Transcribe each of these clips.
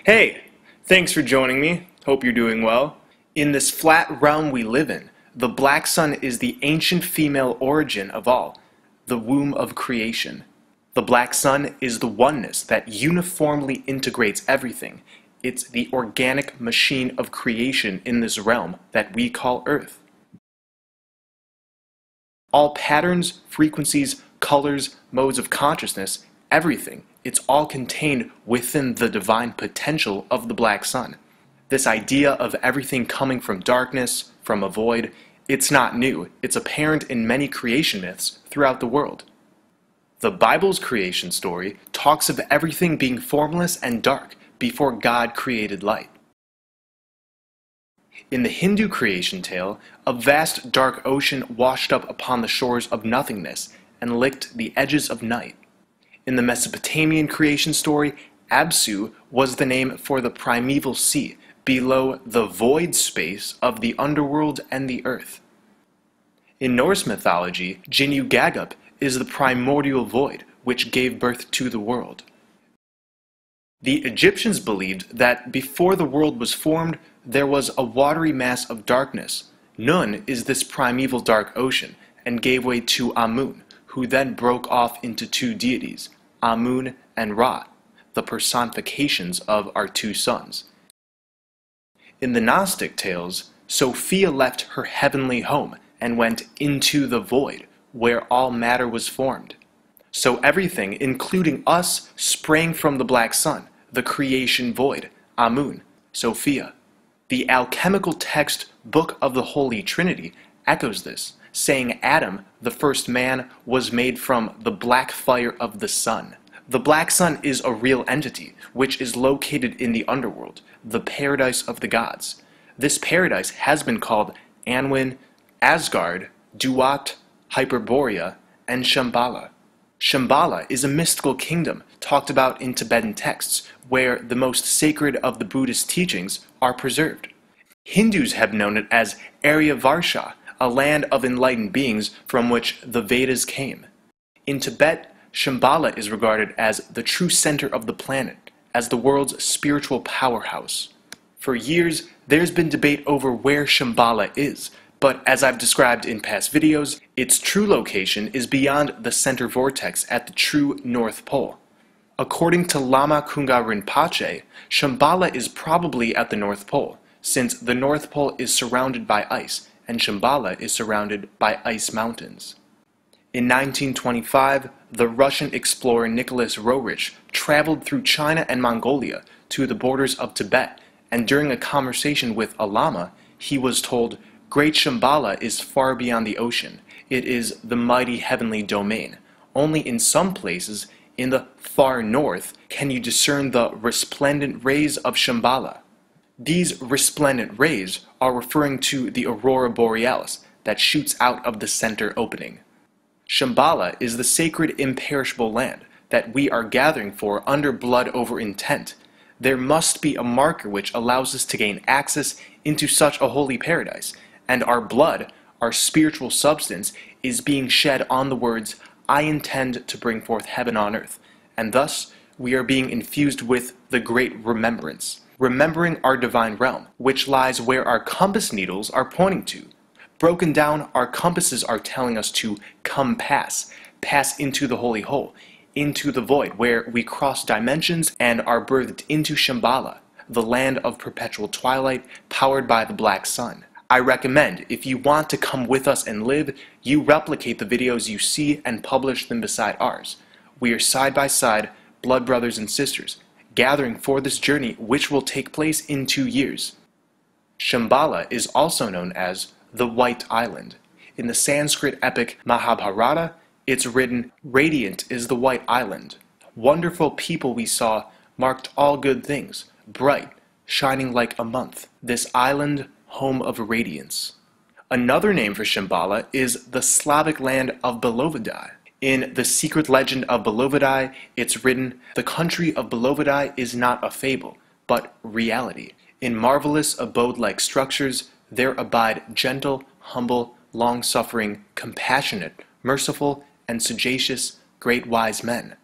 Hey, thanks for joining me. Hope you're doing well. In this flat realm we live in, the black sun is the ancient female origin of all, the womb of creation. The black sun is the oneness that uniformly integrates everything. It's the organic machine of creation in this realm that we call Earth. All patterns, frequencies, colors, modes of consciousness, everything, it's all contained within the divine potential of the black sun. This idea of everything coming from darkness, from a void, it's not new. It's apparent in many creation myths throughout the world. The Bible's creation story talks of everything being formless and dark before God created light. In the Hindu creation tale, a vast dark ocean washed up upon the shores of nothingness and licked the edges of night. In the Mesopotamian creation story, Absu was the name for the primeval sea, below the void space of the underworld and the earth. In Norse mythology, Ginnungagap is the primordial void, which gave birth to the world. The Egyptians believed that before the world was formed, there was a watery mass of darkness. Nun is this primeval dark ocean, and gave way to Amun, who then broke off into two deities, Amun and Ra, the personifications of our two sons. In the Gnostic tales, Sophia left her heavenly home and went into the void, where all matter was formed. So everything, including us, sprang from the black sun, the creation void, Amun, Sophia. The alchemical text Book of the Holy Trinity echoes this, saying Adam, the first man, was made from the black fire of the sun. The black sun is a real entity, which is located in the underworld, the paradise of the gods. This paradise has been called Anwin, Asgard, Duat, Hyperborea, and Shambhala. Shambhala is a mystical kingdom talked about in Tibetan texts, where the most sacred of the Buddhist teachings are preserved. Hindus have known it as Aryavarsha, a land of enlightened beings from which the Vedas came. In Tibet, Shambhala is regarded as the true center of the planet, as the world's spiritual powerhouse. For years, there's been debate over where Shambhala is, but as I've described in past videos, its true location is beyond the center vortex at the true North Pole. According to Lama Kunga Rinpoche, Shambhala is probably at the North Pole, since the North Pole is surrounded by ice, and Shambhala is surrounded by ice mountains. In 1925, the Russian explorer Nicholas Roerich traveled through China and Mongolia to the borders of Tibet, and during a conversation with a lama, he was told, "Great Shambhala is far beyond the ocean. It is the mighty heavenly domain. Only in some places, in the far north, can you discern the resplendent rays of Shambhala." These resplendent rays are referring to the aurora borealis that shoots out of the center opening. Shambhala is the sacred imperishable land that we are gathering for under blood over intent. There must be a marker which allows us to gain access into such a holy paradise, and our blood, our spiritual substance, is being shed on the words, "I intend to bring forth heaven on earth," and thus we are being infused with the great remembrance, remembering our divine realm, which lies where our compass needles are pointing to. Broken down, our compasses are telling us to come pass into the holy hole, into the void, where we cross dimensions and are birthed into Shambhala, the land of perpetual twilight, powered by the black sun. I recommend, if you want to come with us and live, you replicate the videos you see and publish them beside ours. We are side by side, blood brothers and sisters, gathering for this journey which will take place in 2 years. Shambhala is also known as the White Island. In the Sanskrit epic Mahabharata, it's written, "Radiant is the White Island. Wonderful people we saw, marked all good things, bright, shining like a month. This island, home of radiance." Another name for Shambhala is the Slavic land of Belovedai. In the secret legend of Belovedai, it's written, "The country of Belovedai is not a fable, but reality. In marvelous abode-like structures, there abide gentle, humble, long-suffering, compassionate, merciful, and sagacious, great wise men.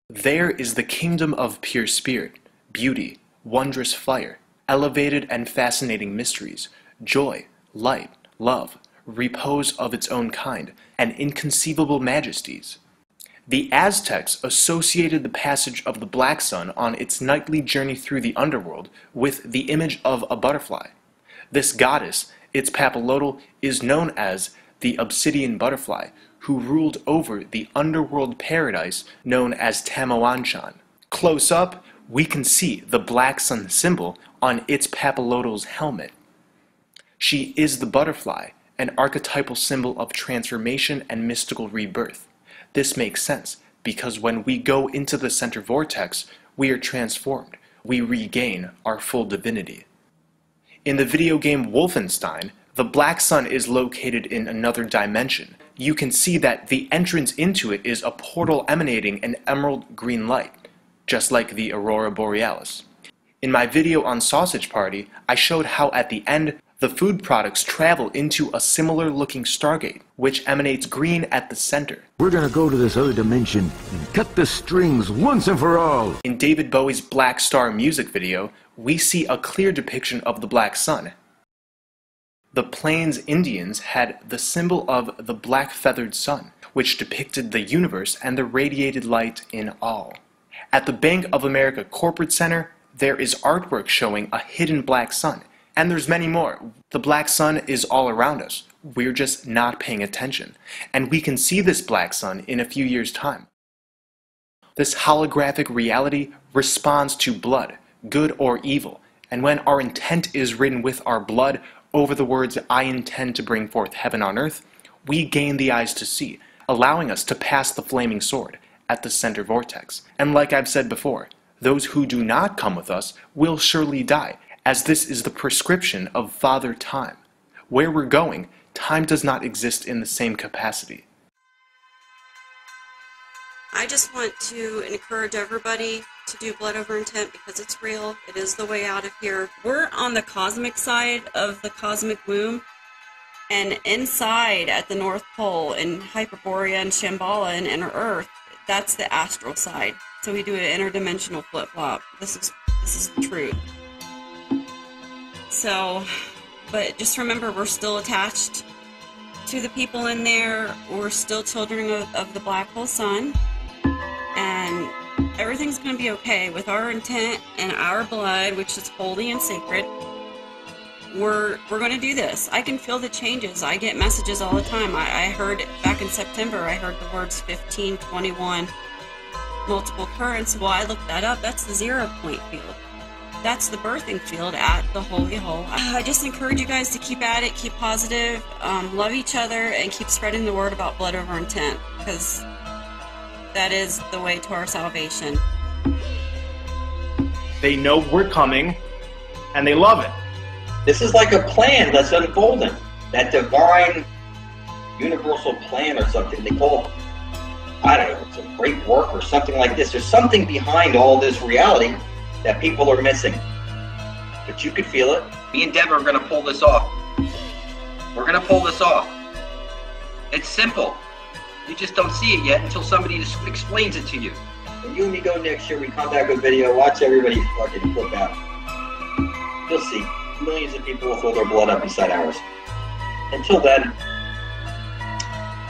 There is the kingdom of pure spirit, beauty, wondrous fire, elevated and fascinating mysteries, joy, light, love, repose of its own kind, and inconceivable majesties. The Aztecs associated the passage of the black sun on its nightly journey through the underworld with the image of a butterfly. This goddess, its papallotl, is known as the obsidian butterfly, who ruled over the underworld paradise known as Tamawanchan. Close up, we can see the black sun symbol on its papallotl's helmet. She is the butterfly, an archetypal symbol of transformation and mystical rebirth. This makes sense, because when we go into the center vortex, we are transformed. We regain our full divinity. In the video game Wolfenstein, the black sun is located in another dimension. You can see that the entrance into it is a portal emanating an emerald green light, just like the Aurora Borealis. In my video on Sausage Party, I showed how at the end, the food products travel into a similar looking stargate, which emanates green at the center. We're gonna go to this other dimension and cut the strings once and for all. In David Bowie's Black Star music video, we see a clear depiction of the black sun. The Plains Indians had the symbol of the black feathered sun, which depicted the universe and the radiated light in all. At the Bank of America Corporate Center, there is artwork showing a hidden black sun. And there's many more. The black sun is all around us. We're just not paying attention. And we can see this black sun in a few years' time. This holographic reality responds to blood, good or evil. And when our intent is written with our blood over the words, "I intend to bring forth heaven on earth," we gain the eyes to see, allowing us to pass the flaming sword at the center vortex. And like I've said before, those who do not come with us will surely die, as this is the prescription of Father Time. Where we're going, time does not exist in the same capacity. I just want to encourage everybody to do blood over intent because it's real. It is the way out of here. We're on the cosmic side of the cosmic womb, and inside at the North Pole in Hyperborea and Shambhala and Inner Earth, that's the astral side. So we do an interdimensional flip-flop. This is the truth. So, but just remember, we're still attached to the people in there. We're still children of the black hole sun. And everything's going to be okay with our intent and our blood, which is holy and sacred. We're going to do this. I can feel the changes. I get messages all the time. I heard back in September, I heard the words 15, 21, multiple currents. Well, I looked that up. That's the 0 point field. That's the birthing field at the Holy Hole. I just encourage you guys to keep at it, keep positive, love each other, and keep spreading the word about blood over intent, because that is the way to our salvation. They know we're coming, and they love it. This is like a plan that's unfolding. That divine, universal plan or something they call, I don't know, it's a great work or something like this. There's something behind all this reality that people are missing. But you could feel it. Me and Devin are going to pull this off. We're going to pull this off. It's simple. You just don't see it yet until somebody just explains it to you. When you and me go next year, we come back with video, watch everybody fucking flip out. You'll see. Millions of people will throw their blood up beside ours. Until then,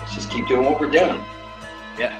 let's just keep doing what we're doing. Yeah.